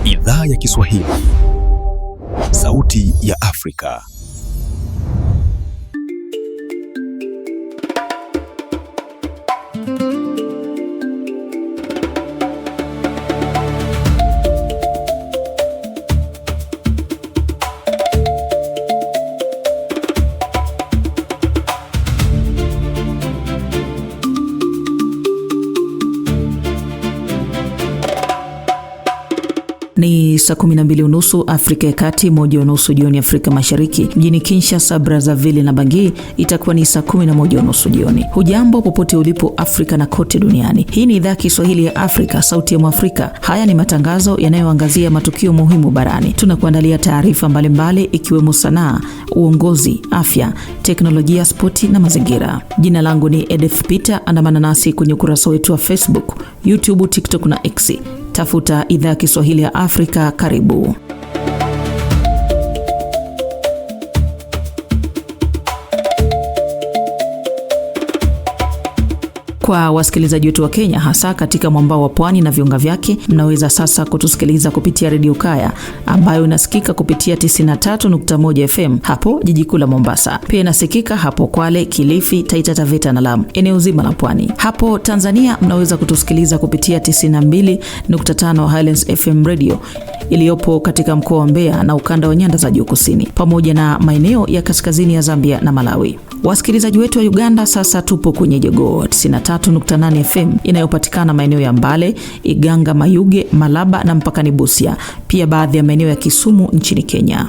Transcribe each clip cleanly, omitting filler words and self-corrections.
Idhaa ya Kiswahili, Sauti ya Afrika. Ni saa 12:30 Afrika ya Kati, 1:30 jioni Afrika Mashariki. Mjini Kinshasa, Brazzaville na Bangui itakuwa ni saa 11:30 jioni. Hujambo popote ulipo Afrika na kote duniani. Hii ni idhaa ya Kiswahili ya Afrika, Sauti ya Afrika. Haya ni matangazo yanayoangazia matukio muhimu barani. Tunakuandalia taarifa mbalimbali ikiwemo sanaa, uongozi, afya, teknolojia, spoti na mazingira. Jina langu ni Edith Peter. Andamana nasi kwenye ukurasa wetu wa Facebook, YouTube, TikTok na X. Tafuta idhaa ya Kiswahili ya Afrika. Karibu. Kwa wasikilizaji wetu wa Kenya, hasa katika mwambao wa pwani na viunga vyake, mnaweza sasa kutusikiliza kupitia Radio Kaya ambayo inasikika kupitia 93.1 FM hapo jiji kuu la Mombasa. Pia inasikika hapo Kwale, Kilifi, Taita Taveta na Lamu, eneo zima la pwani. Hapo Tanzania mnaweza kutusikiliza kupitia 92.5 Highlands FM Radio iliyopo katika mkoa wa Mbeya na ukanda wa nyanda za juu kusini, pamoja na maeneo ya kaskazini ya Zambia na Malawi. Wasikilizaji wetu wa Uganda sasa tupo kwenye Jogoo 93.8 FM inayopatikana maeneo ya Mbale, Iganga, Mayuge, Malaba na mpakani Busia, pia baadhi ya maeneo ya Kisumu nchini Kenya.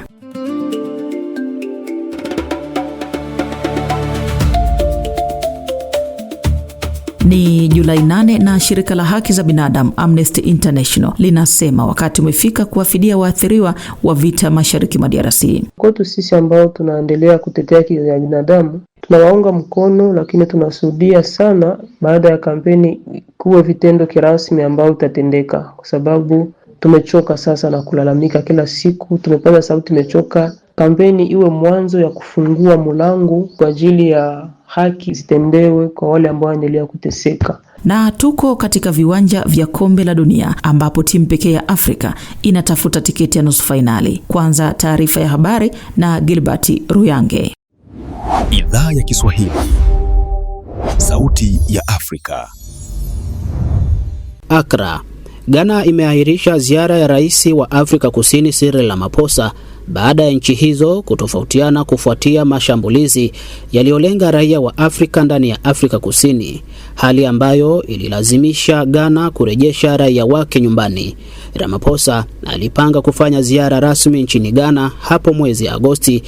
Ni Julai 8 na shirika la haki za binadamu Amnesty International linasema wakati umefika kuwafidia waathiriwa wa vita mashariki mwa DRC. Kwetu sisi ambao tunaendelea kutetea haki za binadamu, tunawaunga mkono, lakini tunasudia sana baada ya kampeni kuwe vitendo kirasmi ambao utatendeka, kwa sababu tumechoka sasa na kulalamika kila siku. Tumepata sauti, tumechoka. Kampeni iwe mwanzo ya kufungua mlango kwa ajili ya haki zitendewe kwa wale ambao wanaendelea kuteseka. Na tuko katika viwanja vya kombe la dunia ambapo timu pekee ya Afrika inatafuta tiketi ya nusu finali. Kwanza taarifa ya habari na Gilbert Ruyange. Idhaa ya Kiswahili, Sauti ya Afrika. Accra. Ghana imeahirisha ziara ya rais wa Afrika Kusini Cyril Ramaphosa baada ya nchi hizo kutofautiana kufuatia mashambulizi yaliyolenga raia wa Afrika ndani ya Afrika Kusini, hali ambayo ililazimisha Ghana kurejesha raia wake nyumbani. Ramaphosa alipanga kufanya ziara rasmi nchini Ghana hapo mwezi Agosti,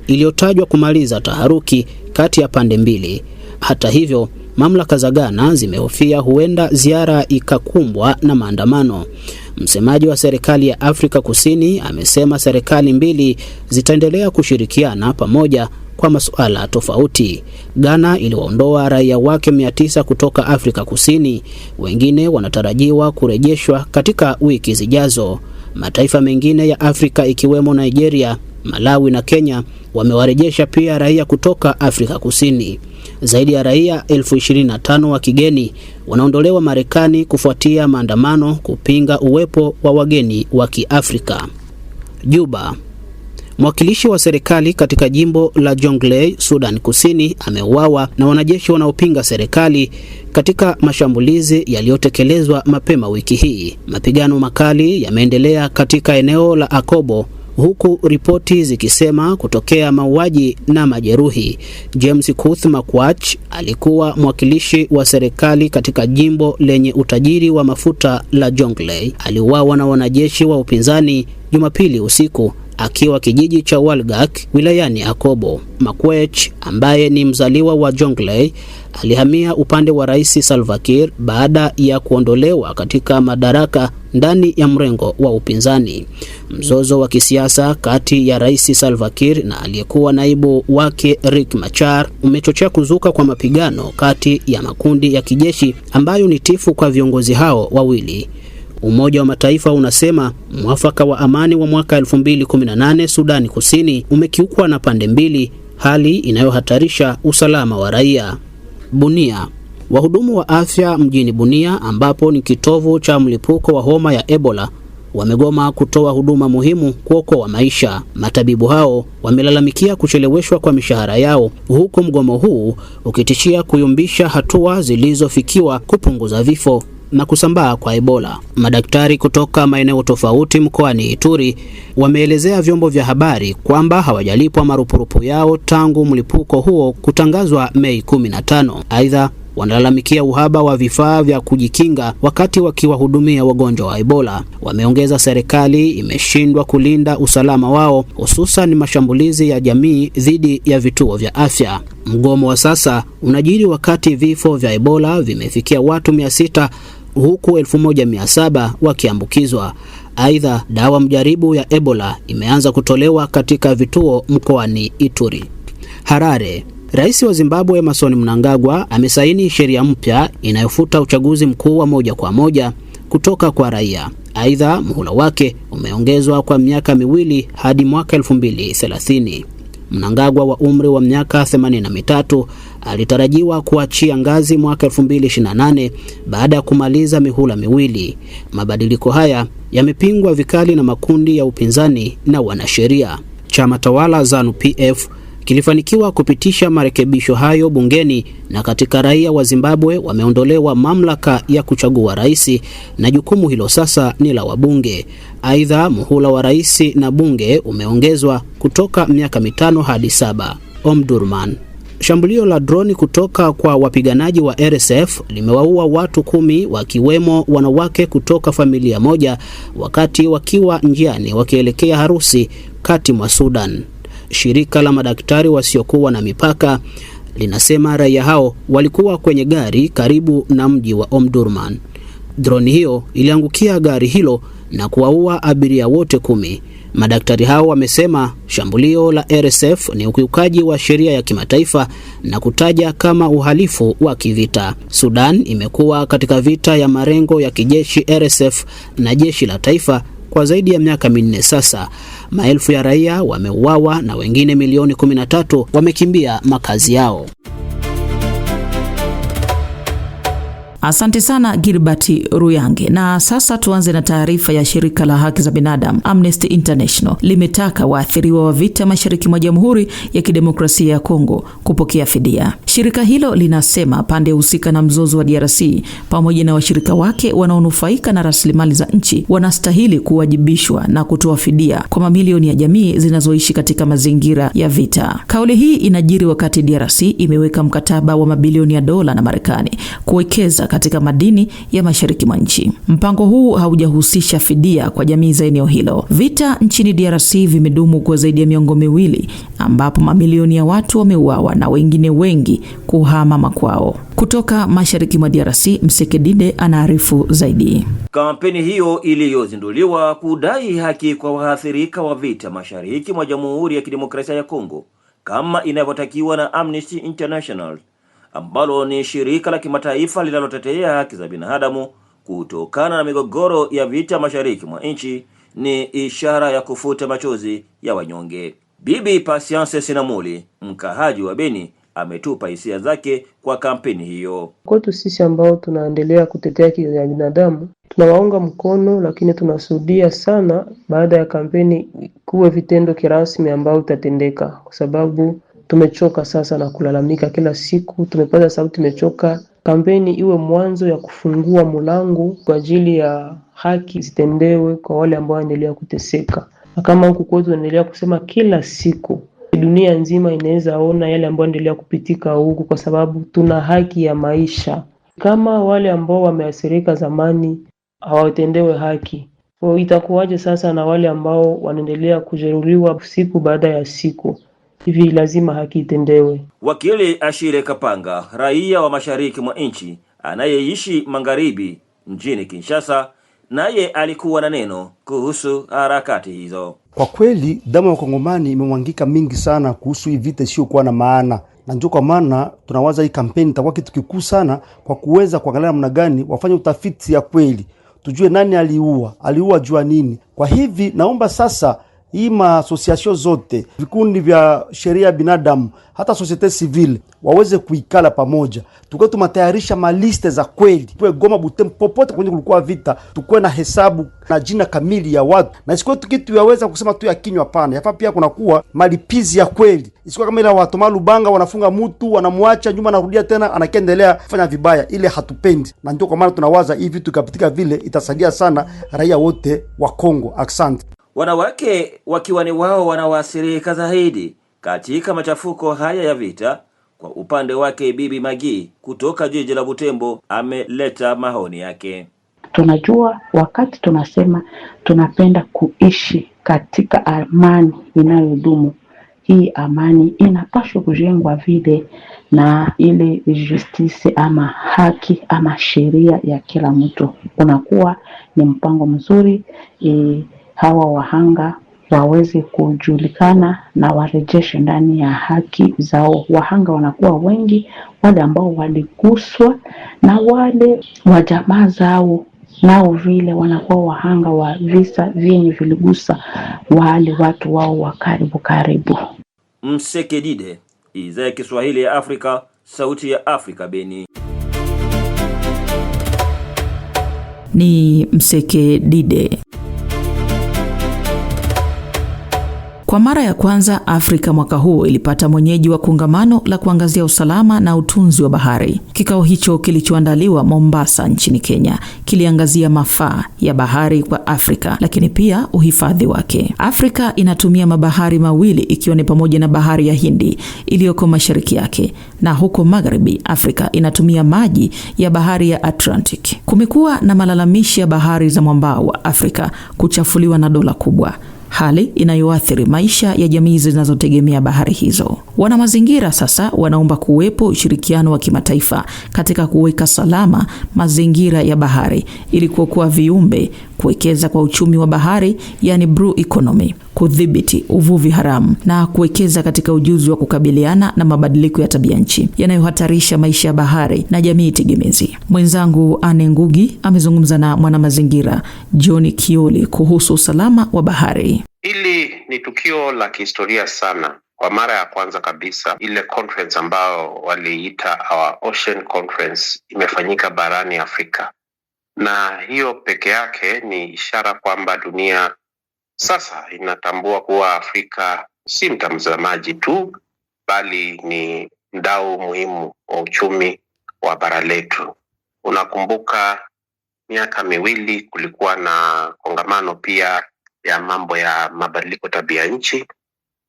iliyotajwa kumaliza taharuki kati ya pande mbili. Hata hivyo, mamlaka za Ghana zimehofia huenda ziara ikakumbwa na maandamano. Msemaji wa serikali ya Afrika Kusini amesema serikali mbili zitaendelea kushirikiana pamoja kwa masuala tofauti. Ghana iliwaondoa raia wake 900 kutoka Afrika Kusini. Wengine wanatarajiwa kurejeshwa katika wiki zijazo. Mataifa mengine ya Afrika ikiwemo Nigeria, Malawi na Kenya wamewarejesha pia raia kutoka Afrika Kusini. Zaidi ya raia 25,000 wa kigeni wanaondolewa Marekani kufuatia maandamano kupinga uwepo wa wageni wa Kiafrika. Juba. Mwakilishi wa serikali katika jimbo la Jonglei, Sudan Kusini, ameuawa na wanajeshi wanaopinga serikali katika mashambulizi yaliyotekelezwa mapema wiki hii. Mapigano makali yameendelea katika eneo la Akobo, huku ripoti zikisema kutokea mauaji na majeruhi. James Kuth Makwach alikuwa mwakilishi wa serikali katika jimbo lenye utajiri wa mafuta la Jonglei. Aliuawa na wanajeshi wa upinzani Jumapili usiku akiwa kijiji cha Walgak wilayani Akobo. Makwach, ambaye ni mzaliwa wa Jonglei, alihamia upande wa Rais Salva Kiir baada ya kuondolewa katika madaraka ndani ya mrengo wa upinzani. Mzozo wa kisiasa kati ya Rais Salva Kiir na aliyekuwa naibu wake Riek Machar umechochea kuzuka kwa mapigano kati ya makundi ya kijeshi ambayo ni tifu kwa viongozi hao wawili. Umoja wa Mataifa unasema mwafaka wa amani wa mwaka 2018 Sudani Kusini umekiukwa na pande mbili, hali inayohatarisha usalama wa raia. Bunia. Wahudumu wa afya mjini Bunia, ambapo ni kitovu cha mlipuko wa homa ya Ebola, wamegoma kutoa huduma muhimu kuokoa maisha. Matabibu hao wamelalamikia kucheleweshwa kwa mishahara yao, huku mgomo huu ukitishia kuyumbisha hatua zilizofikiwa kupunguza vifo na kusambaa kwa Ebola. Madaktari kutoka maeneo tofauti mkoani Ituri wameelezea vyombo vya habari kwamba hawajalipwa marupurupu yao tangu mlipuko huo kutangazwa Mei 15. Aidha, wanalalamikia uhaba wa vifaa vya kujikinga wakati wakiwahudumia wagonjwa wa Ebola. Wameongeza serikali imeshindwa kulinda usalama wao, hususan mashambulizi ya jamii dhidi ya vituo vya afya. Mgomo wa sasa unajiri wakati vifo vya Ebola vimefikia watu 600 huku 1700 wakiambukizwa. Aidha, dawa mjaribu ya Ebola imeanza kutolewa katika vituo mkoani Ituri. Harare. Rais wa Zimbabwe Emmerson Mnangagwa amesaini sheria mpya inayofuta uchaguzi mkuu wa moja kwa moja kutoka kwa raia. Aidha, muhula wake umeongezwa kwa miaka 2 hadi mwaka 2030. Mnangagwa wa umri wa miaka 83 alitarajiwa kuachia ngazi mwaka 2028 baada ya kumaliza mihula 2. Mabadiliko haya yamepingwa vikali na makundi ya upinzani na wanasheria. Chama tawala ZANU-PF kilifanikiwa kupitisha marekebisho hayo bungeni, na katika raia wa Zimbabwe wameondolewa mamlaka ya kuchagua rais na jukumu hilo sasa ni la wabunge. Aidha, muhula wa rais na bunge umeongezwa kutoka miaka 5 hadi 7. Omdurman. Shambulio la droni kutoka kwa wapiganaji wa RSF limewaua watu 10 wakiwemo wanawake kutoka familia moja wakati wakiwa njiani wakielekea harusi kati mwa Sudan. Shirika la madaktari wasiokuwa na mipaka linasema raia hao walikuwa kwenye gari karibu na mji wa Omdurman. Droni hiyo iliangukia gari hilo na kuwaua abiria wote 10. Madaktari hao wamesema shambulio la RSF ni ukiukaji wa sheria ya kimataifa na kutaja kama uhalifu wa kivita. Sudan imekuwa katika vita ya marengo ya kijeshi RSF na jeshi la taifa kwa zaidi ya miaka 4 sasa. Maelfu ya raia wameuawa na wengine milioni 13 wamekimbia makazi yao. Asante sana Gilbert Ruyange. Na sasa tuanze na taarifa ya shirika la haki za binadamu. Amnesty International limetaka waathiriwa wa vita mashariki mwa Jamhuri ya Kidemokrasia ya Kongo kupokea fidia. Shirika hilo linasema pande husika na mzozo wa DRC pamoja na washirika wake wanaonufaika na rasilimali za nchi wanastahili kuwajibishwa na kutoa fidia kwa mamilioni ya jamii zinazoishi katika mazingira ya vita. Kauli hii inajiri wakati DRC imeweka mkataba wa mabilioni ya dola na Marekani kuwekeza katika madini ya mashariki mwa nchi. Mpango huu haujahusisha fidia kwa jamii za eneo hilo. Vita nchini DRC vimedumu kwa zaidi ya miongo 2 ambapo mamilioni ya watu wameuawa na wengine wengi kuhama makwao. Kutoka mashariki mwa DRC, Msekedide anaarifu zaidi. Kampeni hiyo iliyozinduliwa kudai haki kwa waathirika wa vita mashariki mwa Jamhuri ya Kidemokrasia ya Kongo kama inavyotakiwa na Amnesty International, ambalo ni shirika la kimataifa linalotetea haki za binadamu kutokana na migogoro ya vita mashariki mwa nchi, ni ishara ya kufuta machozi ya wanyonge. Bibi Patience Sinamuli, mkahaji wa Beni, ametupa hisia zake kwa kampeni hiyo. Kwetu sisi ambao tunaendelea kutetea haki za binadamu, tunawaunga mkono, lakini tunasudia sana baada ya kampeni kuwe vitendo kirasmi ambao utatendeka, kwa sababu tumechoka sasa na kulalamika kila siku. Tumepata sauti, tumechoka. Kampeni iwe mwanzo ya kufungua mlango kwa ajili ya haki zitendewe kwa wale ambao wanaendelea kuteseka. Na kama huku kwetu tunaendelea kusema kila siku, dunia nzima inaweza ona yale ambayo yanaendelea kupitika huku, kwa sababu tuna haki ya maisha. Kama wale ambao wameathirika zamani hawatendewe haki, kwa itakuwaje sasa na wale ambao wanaendelea kujeruhiwa siku baada ya siku? Hivi lazima haki itendewe. Wakili Ashile Kapanga, raia wa mashariki mwa nchi anayeishi magharibi mjini Kinshasa, naye alikuwa na neno kuhusu harakati hizo. Kwa kweli damu ya Kongomani imemwangika mingi sana kuhusu hii vita isiyokuwa na maana, na ndio kwa maana tunawaza hii kampeni itakuwa kitu kikuu sana kwa kuweza kuangalia namna gani wafanye utafiti ya kweli, tujue nani aliua jua nini. Kwa hivi naomba sasa hii maasosiasio zote, vikundi vya sheria binadamu, hata societe civile waweze kuikala pamoja, tukue tumatayarisha maliste za kweli, tuwe Goma, Butembo, popote kwenye kulikuwa vita, tukue na hesabu na jina kamili ya watu, na isikuwe kitu yaweza kusema tu ya kinywa. Hapana, yafaa pia kunakuwa malipizi ya kweli. Isikuwe kama ile watu Malubanga wanafunga mtu wanamwacha nyuma, anarudia tena anakiendelea kufanya vibaya, ile hatupendi. Na ndio kwa maana tunawaza hivi vitu kapitika vile itasaidia sana raia wote wa Kongo. Asante. Wanawake wakiwa ni wao wanaoathirika zaidi katika machafuko haya ya vita. Kwa upande wake, Bibi Magi kutoka jiji la Butembo ameleta maoni yake. Tunajua wakati tunasema tunapenda kuishi katika amani inayodumu, hii amani inapaswa kujengwa vile na ile justice ama haki ama sheria ya kila mtu. Unakuwa ni mpango mzuri, hawa wahanga waweze kujulikana na warejeshe ndani ya haki zao. Wahanga wanakuwa wengi, wale ambao waliguswa na wale wa jamaa zao nao vile wanakuwa wahanga wa visa vyenye viligusa wale watu wao wa karibu. Msekedide, Idhaa ya Kiswahili ya Afrika, Sauti ya Afrika, Beni. Ni Msekedide. Kwa mara ya kwanza Afrika mwaka huu ilipata mwenyeji wa kongamano la kuangazia usalama na utunzi wa bahari. Kikao hicho kilichoandaliwa Mombasa nchini Kenya kiliangazia mafaa ya bahari kwa Afrika, lakini pia uhifadhi wake. Afrika inatumia mabahari mawili, ikiwa ni pamoja na bahari ya Hindi iliyoko mashariki yake, na huko magharibi Afrika inatumia maji ya bahari ya Atlantic. Kumekuwa na malalamishi ya bahari za mwambao wa Afrika kuchafuliwa na dola kubwa, hali inayoathiri maisha ya jamii zinazotegemea bahari hizo. Wana mazingira sasa wanaomba kuwepo ushirikiano wa kimataifa katika kuweka salama mazingira ya bahari ili kuokoa viumbe, kuwekeza kwa uchumi wa bahari, yani blue economy, kudhibiti uvuvi haramu na kuwekeza katika ujuzi wa kukabiliana na mabadiliko ya tabia nchi yanayohatarisha maisha ya bahari na jamii tegemezi. Mwenzangu Anne Ngugi amezungumza na mwanamazingira John Kioli kuhusu usalama wa bahari. Hili ni tukio la kihistoria sana. Kwa mara ya kwanza kabisa, ile conference ambao waliita Our Ocean Conference imefanyika barani Afrika. Na hiyo peke yake ni ishara kwamba dunia sasa inatambua kuwa Afrika si mtazamaji tu, bali ni mdau muhimu wa uchumi wa bara letu. Unakumbuka miaka miwili kulikuwa na kongamano pia ya mambo ya mabadiliko tabia nchi,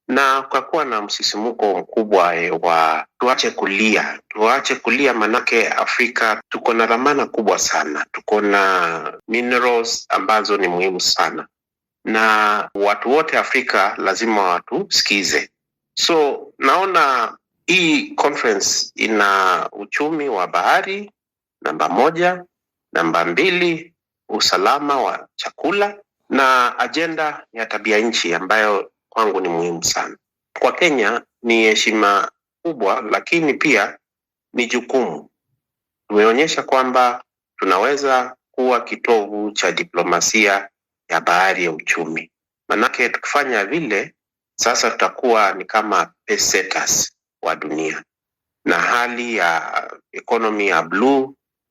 na kukakuwa na msisimuko mkubwa wa tuache kulia manake Afrika tuko na dhamana kubwa sana, tuko na minerals ambazo ni muhimu sana, na watu wote Afrika lazima watu sikize. So naona hii conference ina uchumi wa bahari namba 1, namba 2 usalama wa chakula, na agenda ya tabia nchi ambayo kwangu ni muhimu sana. Kwa Kenya ni heshima kubwa, lakini pia ni jukumu. Tumeonyesha kwamba tunaweza kuwa kitovu cha diplomasia ya bahari ya uchumi. Manake tukifanya vile, sasa tutakuwa ni kama pesetas wa dunia. Na hali ya economy ya blue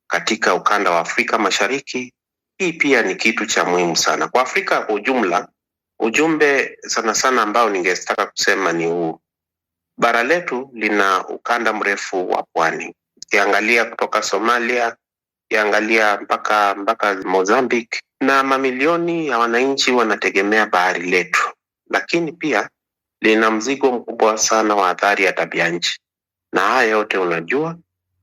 katika ukanda wa Afrika Mashariki, hii pia ni kitu cha muhimu sana. Kwa Afrika kwa ujumla, ujumbe sana sana ambao ningetaka kusema ni huu. Bara letu lina ukanda mrefu wa pwani. Ukiangalia kutoka Somalia, ukiangalia mpaka Mozambique, na mamilioni ya wananchi wanategemea bahari letu. Lakini pia lina mzigo mkubwa sana wa athari ya tabia nchi. Na haya yote unajua,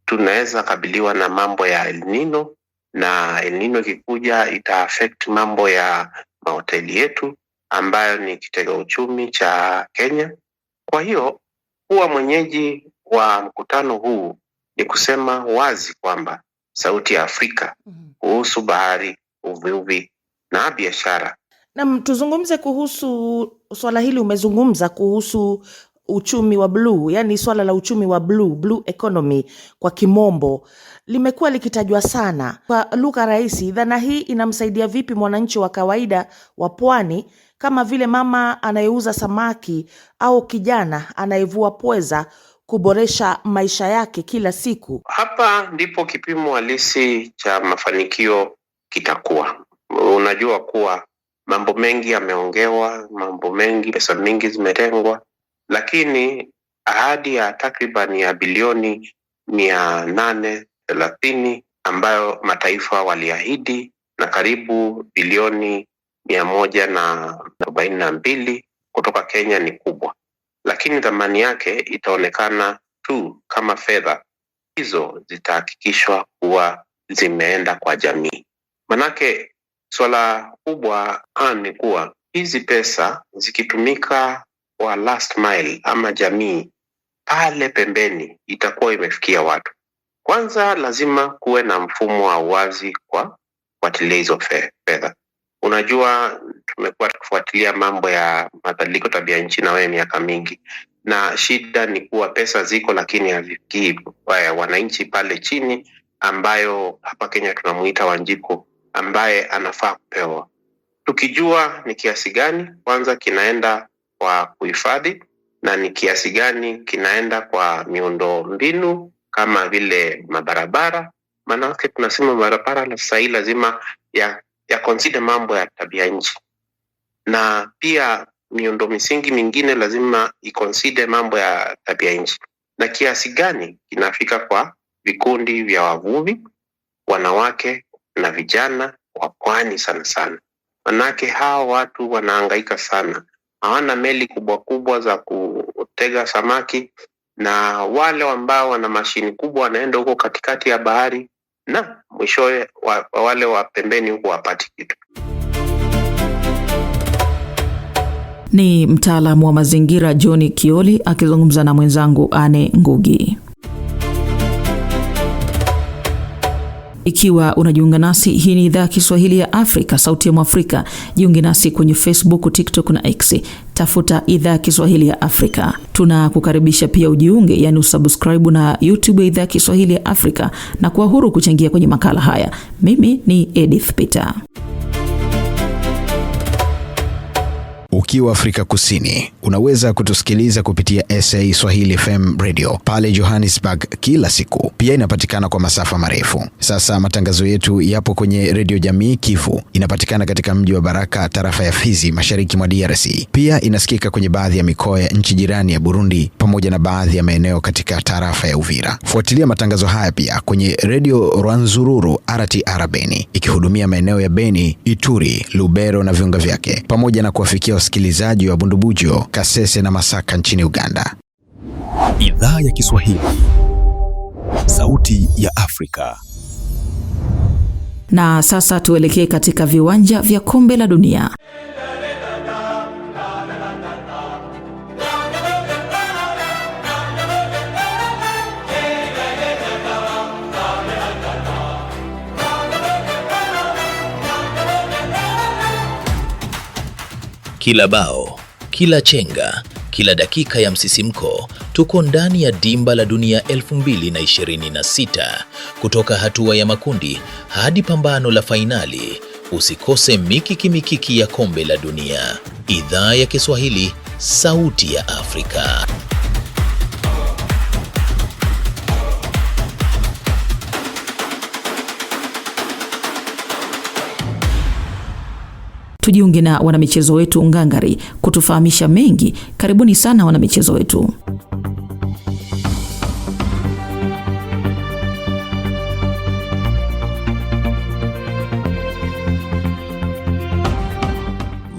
tunaweza kabiliwa na mambo ya El Nino, na El Nino ikikuja ita-affect mambo ya mahoteli yetu ambayo ni kitega uchumi cha Kenya. Kwa hiyo kuwa mwenyeji wa mkutano huu ni kusema wazi kwamba sauti ya Afrika kuhusu bahari, uvuvi na biashara. Na tuzungumze kuhusu swala hili. Umezungumza kuhusu uchumi wa blue, yani swala la uchumi wa blue economy kwa kimombo, limekuwa likitajwa sana. Kwa lugha rahisi, dhana hii inamsaidia vipi mwananchi wa kawaida wa pwani, kama vile mama anayeuza samaki au kijana anayevua pweza, kuboresha maisha yake kila siku? Hapa ndipo kipimo halisi cha mafanikio kitakuwa. Unajua kuwa mambo mengi yameongewa, mambo mengi, pesa mingi zimetengwa, lakini ahadi ya takriban ya bilioni 830 ambayo mataifa waliahidi na karibu bilioni 142 kutoka Kenya ni kubwa, lakini thamani yake itaonekana tu kama fedha hizo zitahakikishwa kuwa zimeenda kwa jamii. Manake swala kubwa ni kuwa hizi pesa zikitumika kwa last mile ama jamii pale pembeni itakuwa imefikia watu. Kwanza lazima kuwe na mfumo wa uwazi kwa kufuatilia hizo fedha. Unajua tumekuwa tukifuatilia mambo ya mabadiliko tabia nchi na wewe miaka mingi, na shida ni kuwa pesa ziko lakini hazifikii wananchi pale chini, ambayo hapa Kenya tunamuita Wanjiko, ambaye anafaa kupewa. Tukijua ni kiasi gani kwanza kinaenda kwa kuhifadhi na ni kiasi gani kinaenda kwa miundo mbinu kama vile mabarabara, maana tunasema barabara la sasa lazima ya consider mambo ya tabia nchi, na pia miundo misingi mingine lazima iconsider mambo ya tabia nchi, na kiasi gani kinafika kwa vikundi vya wavuvi, wanawake na vijana wa pwani sana sana. Manake hao watu wanahangaika sana, hawana meli kubwa kubwa za kutega samaki, na wale ambao wana mashini kubwa wanaenda huko katikati ya bahari, na mwishowe wale wa pembeni huko wapati kitu. Ni mtaalamu wa mazingira John Kioli akizungumza na mwenzangu Anne Ngugi. Ikiwa unajiunga nasi, hii ni idhaa ya Kiswahili ya Afrika, sauti ya Mwafrika. Jiunge nasi kwenye Facebook, TikTok na X. Tafuta idhaa ya Kiswahili ya Afrika. Tunakukaribisha pia ujiunge, yani usubscribe na YouTube ya idhaa ya Kiswahili ya Afrika, na kuwa huru kuchangia kwenye makala haya. Mimi ni Edith Peter. Ukiwa Afrika Kusini, unaweza kutusikiliza kupitia SA Swahili FM Radio pale Johannesburg kila siku. Pia inapatikana kwa masafa marefu. Sasa matangazo yetu yapo kwenye Radio Jamii Kivu. Inapatikana katika mji wa Baraka, tarafa ya Fizi, mashariki mwa DRC. Pia inasikika kwenye baadhi ya mikoa ya nchi jirani ya Burundi, pamoja na baadhi ya maeneo katika tarafa ya Uvira. Fuatilia matangazo haya pia kwenye Radio Rwanzururu RTR Beni, ikihudumia maeneo ya Beni, Ituri, Lubero na viunga vyake, pamoja na kuwafikia wasikilizaji wa Bundubujo, Kasese na Masaka nchini Uganda. Idhaa ya Kiswahili, sauti ya Afrika. Na sasa tuelekee katika viwanja vya kombe la dunia. Kila bao, kila chenga, kila dakika ya msisimko, tuko ndani ya dimba la dunia 2026. Kutoka hatua ya makundi hadi pambano la fainali, usikose mikiki ya kombe la dunia. Idhaa ya Kiswahili, sauti ya Afrika. Tujiunge na wanamichezo wetu ngangari kutufahamisha mengi. Karibuni sana wanamichezo wetu.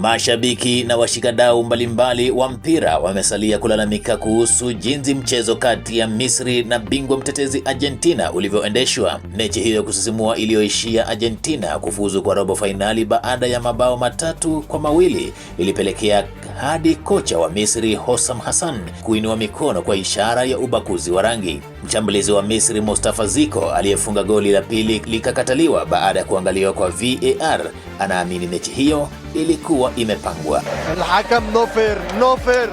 Mashabiki na washikadau mbalimbali wa mpira wamesalia kulalamika kuhusu jinsi mchezo kati ya Misri na bingwa mtetezi Argentina ulivyoendeshwa. Mechi hiyo kusisimua iliyoishia Argentina kufuzu kwa robo finali baada ya mabao 3-2 ilipelekea hadi kocha wa Misri Hossam Hassan kuinua mikono kwa ishara ya ubaguzi wa rangi. Mshambulizi wa Misri Mustafa Ziko aliyefunga goli la pili likakataliwa baada ya kuangaliwa kwa VAR. Anaamini mechi hiyo ilikuwa imepangwa. الحكم نوفر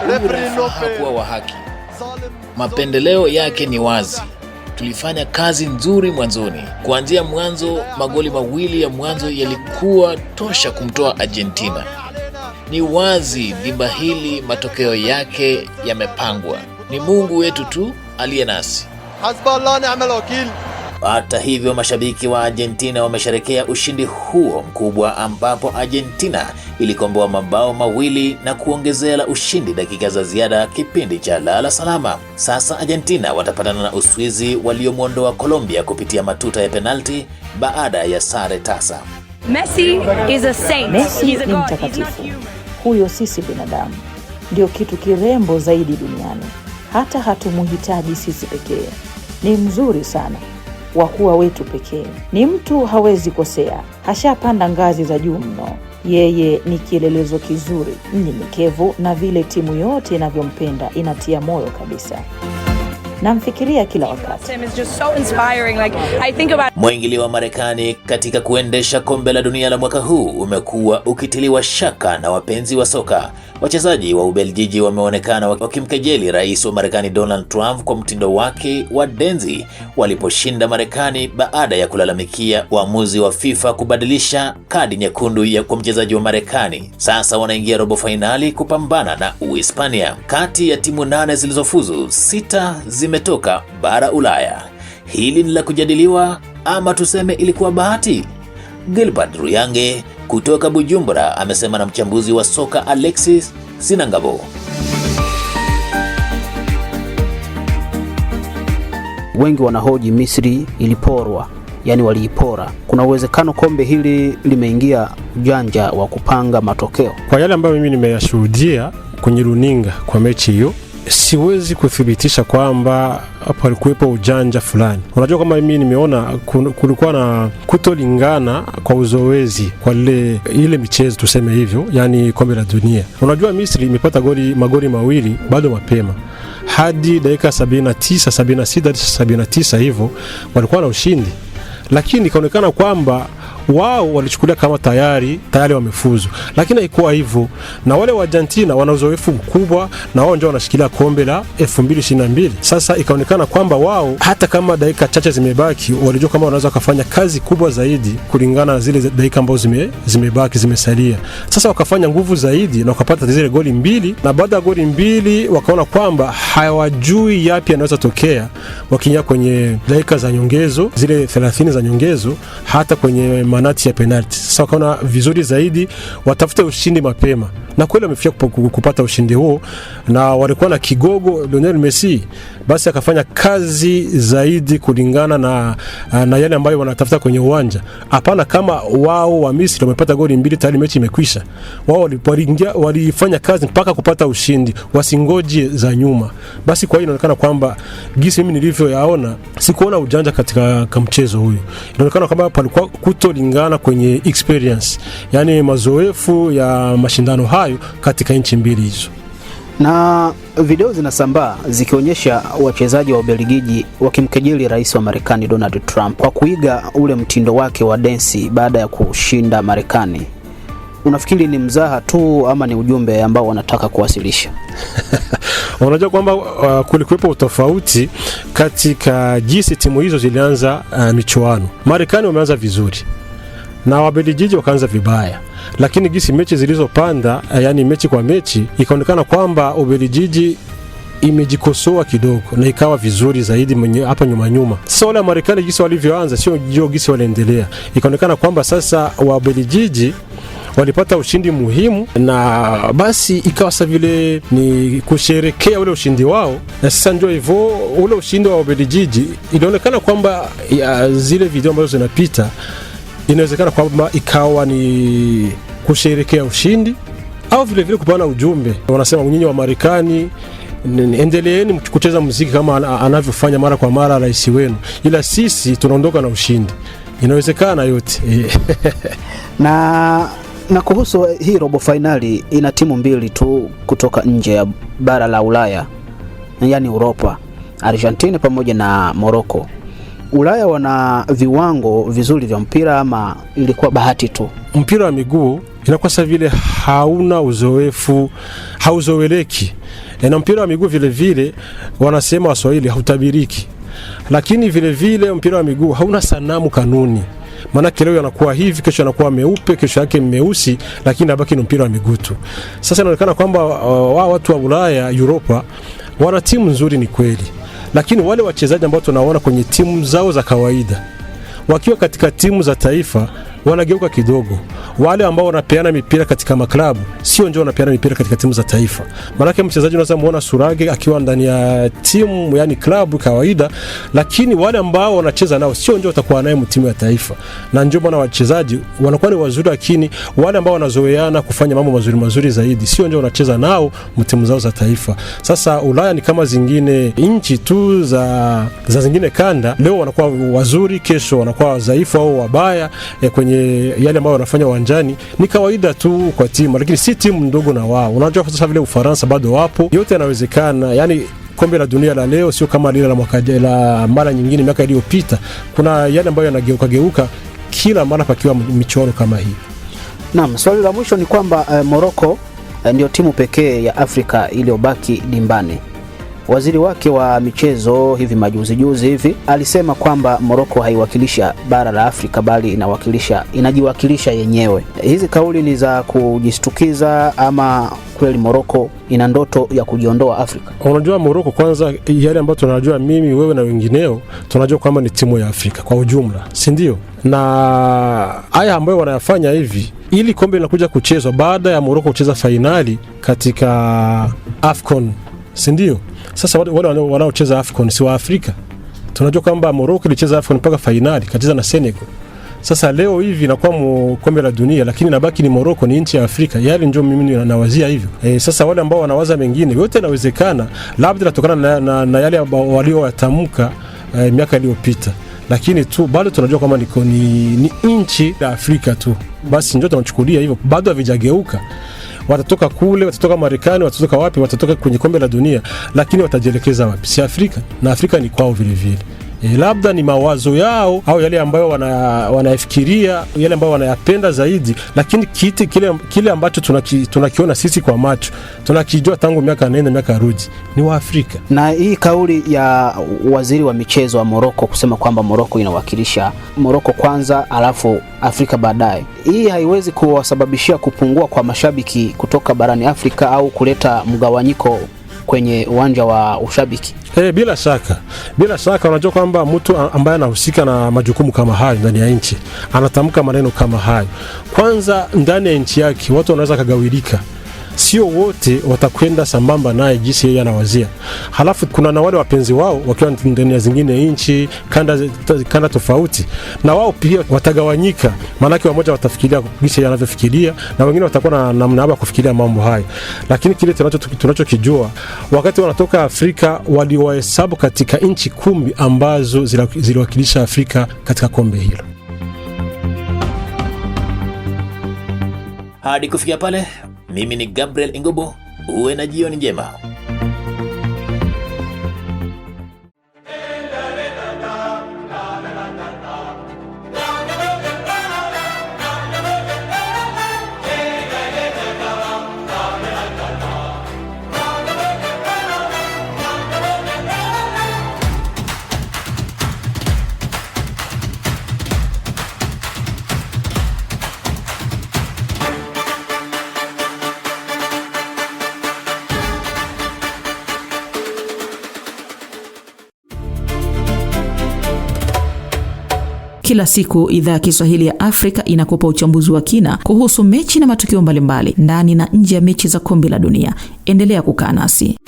Huyu refa hakuwa wa haki. Mapendeleo yake ni wazi. Tulifanya kazi nzuri mwanzoni. Kuanzia mwanzo, magoli mawili ya mwanzo yalikuwa tosha kumtoa Argentina. Ni wazi dimba hili matokeo yake yamepangwa. Ni Mungu wetu tu aliye nasi. Hasballah ni'mal wakil. Hata hivyo, mashabiki wa Argentina wamesherehekea ushindi huo mkubwa, ambapo Argentina ilikomboa mabao mawili na kuongezea la ushindi dakika za ziada kipindi cha lala salama. Sasa Argentina watapatana na Uswizi waliomuondoa Colombia kupitia matuta ya penalti baada ya sare tasa. Messi is a saint. Messi ni mtakatifu. Huyo sisi binadamu ndio kitu kirembo zaidi duniani. Hata hatumuhitaji sisi pekee. Ni mzuri sana wa kuwa wetu pekee. Ni mtu hawezi kosea. Hashapanda ngazi za juu mno. Yeye ni kielelezo kizuri, mnyenyekevu, na vile timu yote inavyompenda inatia moyo kabisa. Namfikiria kila wakati. Mwingilio wa Marekani katika kuendesha kombe la dunia la mwaka huu umekuwa ukitiliwa shaka na wapenzi wa soka. Wachezaji wa Ubelgiji wameonekana wakimkejeli rais wa Marekani Donald Trump kwa mtindo wake wa denzi waliposhinda Marekani baada ya kulalamikia uamuzi wa FIFA kubadilisha kadi nyekundu kwa mchezaji wa Marekani. Sasa wanaingia robo finali kupambana na Uhispania. Kati ya timu 8 zilizofuzu, 6 zimetoka bara Ulaya. Hili ni la kujadiliwa ama tuseme ilikuwa bahati? Gilbert Ruyange kutoka Bujumbura amesema na mchambuzi wa soka Alexis Sinangabo. Wengi wanahoji Misri iliporwa, yani waliipora. Kuna uwezekano kombe hili limeingia ujanja wa kupanga matokeo? Kwa yale ambayo mimi nimeyashuhudia kwenye runinga kwa mechi hiyo, siwezi kuthibitisha kwamba hapo alikuwepo ujanja fulani. Unajua kama mimi nimeona kulikuwa na kutolingana kwa uzoezi kwa ile michezo tuseme hivyo, yani kombe la dunia. Unajua Misri imepata magoli mawili bado mapema. Hadi dakika 79, 76, 79 hivyo walikuwa na ushindi. Lakini ikaonekana kwamba wao walichukulia kama tayari wamefuzu, lakini haikuwa hivyo. Na wale wa Argentina wana uzoefu mkubwa, na wao ndio wanashikilia kombe la 2022. Sasa ikaonekana kwamba wao hata kama dakika chache zimebaki, walijua kama wanaweza kufanya kazi kubwa zaidi kulingana na zile dakika ambazo zimebaki zimesalia. Sasa wakafanya nguvu zaidi na wakapata zile goli mbili, na baada ya goli mbili wakaona kwamba hawajui yapi yanaweza tokea wakiingia kwenye dakika za nyongezo, zile 30 za nyongezo, hata kwenye manati ya penalti. Sasa wakaona vizuri zaidi watafute ushindi mapema, na kweli wamefika kupata ushindi huo, na walikuwa na kigogo Lionel Messi. Basi akafanya kazi zaidi kulingana na yale ambayo wanatafuta kwenye uwanja. Hapana kama wao wa Misri wamepata goli mbili tayari mechi imekwisha. Wao walifanya kazi mpaka kupata ushindi, wasingoje za nyuma. Basi kwa hiyo inaonekana kwamba gisi mimi nilivyoyaona, sikuona ujanja katika mchezo huyu. Inaonekana kwamba palikuwa kutolingana kwenye experience, yani mazoefu ya mashindano hayo katika nchi mbili hizo. Na video zinasambaa zikionyesha wachezaji wa Ubelgiji wakimkejeli rais wa Marekani Donald Trump kwa kuiga ule mtindo wake wa densi baada ya kushinda Marekani. Unafikiri ni mzaha tu ama ni ujumbe ambao wanataka kuwasilisha? Unajua kwamba kulikuwepo utofauti katika jinsi timu hizo zilianza michuano. Marekani wameanza vizuri na Wabelgiji wakaanza vibaya, lakini gisi mechi zilizopanda, yani mechi kwa mechi, ikaonekana kwamba Ubelgiji imejikosoa kidogo na ikawa vizuri zaidi hapa nyuma. Sasa wale Marekani gisi walivyoanza sio gisi waliendelea. Ikaonekana kwamba sasa Wabelgiji walipata ushindi muhimu, na basi ikawa sasa vile ni kusherekea ule ushindi wao. Na sasa ndio hivyo, ule ushindi wa Ubelgiji ilionekana kwamba zile video ambazo zinapita inawezekana kwamba ikawa ni kusherekea ushindi au vile vile kupana ujumbe. Wanasema nyinyi wa Marekani, endeleeni kucheza muziki kama anavyofanya mara kwa mara rais wenu, ila sisi tunaondoka na ushindi. Inawezekana yote. Na kuhusu hii robo finali, ina timu mbili tu kutoka nje ya bara la Ulaya, yani Europa, Argentina pamoja na Morocco. Ulaya wana viwango vizuri vya mpira ama ilikuwa bahati tu? Mpira wa miguu inakuwa sasa vile hauna uzoefu, hauzoeleki. Na mpira wa miguu vile vile wanasema Waswahili hautabiriki. Lakini vile vile mpira wa miguu hauna sanamu kanuni. Maana leo yanakuwa hivi, kesho yanakuwa meupe, kesho yake meusi, lakini nabaki ni mpira wa miguu tu. Sasa inaonekana kwamba watu wa Ulaya, Europa wana timu nzuri ni kweli. Lakini wale wachezaji ambao tunaona kwenye timu zao za kawaida wakiwa katika timu za taifa wanageuka kidogo. Wale ambao wanapeana mipira katika maklabu sio ndio wanapeana mipira katika timu za taifa. Maana mchezaji unaweza muona Surage akiwa ndani ya timu yani klabu kawaida, lakini wale ambao wanacheza nao sio ndio watakuwa naye timu ya taifa. Na ndio maana wachezaji wanakuwa ni wazuri, lakini wale ambao wanazoeana kufanya mambo mazuri zaidi sio ndio wanacheza nao timu zao za taifa. Sasa Ulaya ni kama zingine nchi tu za zingine kanda, leo wanakuwa wazuri, kesho wanakuwa dhaifu au wabaya kwenye yale ambao wanafanya uwanjani. Ni kawaida tu kwa timu, lakini si timu ndogo na wao. Unajua sasa vile Ufaransa bado wapo, yote yanawezekana. Yani kombe la dunia la leo sio kama lile la mwaka la mara nyingine miaka iliyopita. Kuna yale ambayo yanageuka kila mara pakiwa michoro kama hii. Naam, swali la mwisho ni kwamba Morocco ndio timu pekee ya Afrika iliyobaki dimbani. Waziri wake wa michezo hivi majuzi hivi alisema kwamba Morocco haiwakilisha bara la Afrika bali inajiwakilisha yenyewe. Hizi kauli ni za kujistukiza ama kweli Morocco ina ndoto ya kujiondoa Afrika? Unajua Morocco kwanza, yale ambayo tunajua mimi, wewe na wengineo, tunajua kwamba ni timu ya Afrika kwa ujumla, si ndio? Na haya ambayo wanayafanya hivi ili kombe linakuja kuchezwa baada ya Morocco kucheza finali katika AFCON, si ndio? Sasa wale wanaocheza AFCON si wa Afrika. Tunajua kwamba Morocco ilicheza AFCON mpaka finali, kacheza na Senegal. Sasa leo hivi inakuwa kombe la dunia, lakini nabaki ni Morocco, ni nchi ya Afrika. Yale ndio mimi nawazia hivyo. Sasa wale ambao wanawaza mengine, yote inawezekana, labda inatokana na yale walioyatamka miaka iliyopita. Lakini tu bado tunajua kwamba ni nchi ya Afrika tu. Basi ndio tunachukulia hivyo, bado havijageuka. Watatoka kule, watatoka Marekani, watatoka wapi, watatoka kwenye kombe la dunia, lakini watajielekeza wapi? Si Afrika, na Afrika ni kwao vile vile. Labda ni mawazo yao au yale ambayo wanafikiria, yale ambayo wanayapenda zaidi, lakini kile ambacho tunakiona sisi kwa macho, tunakijua tangu miaka nenda miaka rudi, ni wa Afrika. Na hii kauli ya waziri wa michezo wa Morocco kusema kwamba Morocco inawakilisha Morocco kwanza alafu Afrika baadaye, hii haiwezi kuwasababishia kupungua kwa mashabiki kutoka barani Afrika au kuleta mgawanyiko kwenye uwanja wa ushabiki? Bila shaka unajua kwamba mtu ambaye anahusika na majukumu kama hayo ndani ya nchi anatamka maneno kama hayo. Kwanza ndani ya nchi yake watu wanaweza kagawilika, sio wote watakwenda sambamba naye jinsi yeye anawazia. Halafu kuna na wale wapenzi wao wakiwa ndani ya zingine nchi, kanda tofauti, na wao pia watagawanyika. Maana yake wamoja watafikiria jinsi yeye anavyofikiria na wengine watakuwa na namna ya kufikiria mambo hayo. Lakini kile tunachokijua, wakati wanatoka Afrika waliwahesabu katika nchi 10 ambazo ziliwakilisha Afrika katika kombe hilo. Hadi kufikia pale, mimi ni Gabriel Ingobo. Uwe na jioni njema. Kila siku idhaa ya Kiswahili ya Afrika inakupa uchambuzi wa kina kuhusu mechi na matukio mbalimbali ndani na nje ya mechi za kombe la dunia. Endelea kukaa nasi.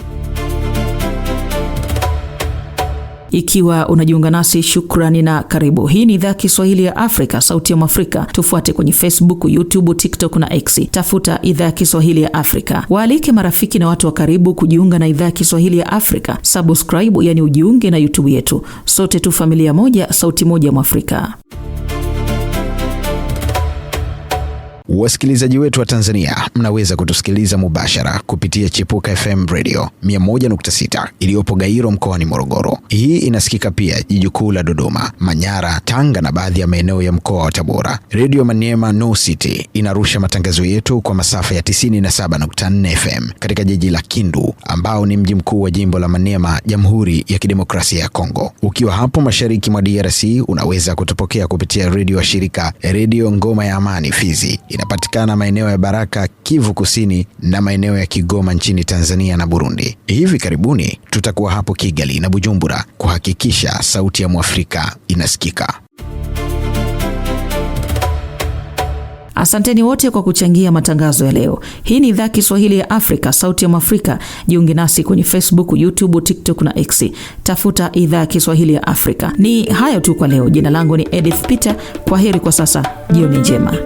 Ikiwa unajiunga nasi, shukrani na karibu. Hii ni idhaa ya Kiswahili ya Afrika, sauti ya Afrika. Tufuate kwenye Facebook, YouTube, TikTok na X. Tafuta idhaa ya Kiswahili ya Afrika. Waalike marafiki na watu wa karibu kujiunga na idhaa ya Kiswahili ya Afrika. Subscribe, yani ujiunge na YouTube yetu. Sote tu familia moja, sauti moja ya Afrika. Wasikilizaji wetu wa Tanzania, mnaweza kutusikiliza mubashara kupitia Chipuka FM Radio 101.6 iliyopo Gairo mkoani Morogoro. Hii inasikika pia jiji kuu la Dodoma, Manyara, Tanga na baadhi ya maeneo ya mkoa wa Tabora. Radio Maniema No City inarusha matangazo yetu kwa masafa ya 97.4 FM katika jiji la Kindu, ambao ni mji mkuu wa jimbo la Maniema, Jamhuri ya Kidemokrasia ya Kongo. Ukiwa hapo mashariki mwa DRC, unaweza kutupokea kupitia radio wa shirika Radio Ngoma ya Amani Fizi. Inapatikana maeneo ya Baraka, Kivu Kusini na maeneo ya Kigoma nchini Tanzania na Burundi. Hivi karibuni tutakuwa hapo Kigali na Bujumbura kuhakikisha sauti ya Mwafrika inasikika. Asanteni wote kwa kuchangia matangazo ya leo. Hii ni idhaa Kiswahili ya Afrika, sauti ya Mwafrika. Jiunge nasi kwenye Facebook, YouTube, TikTok na X. Tafuta idhaa Kiswahili ya Afrika. Ni hayo tu kwa leo. Jina langu ni Edith Peter. Kwaheri kwa sasa. Jioni njema.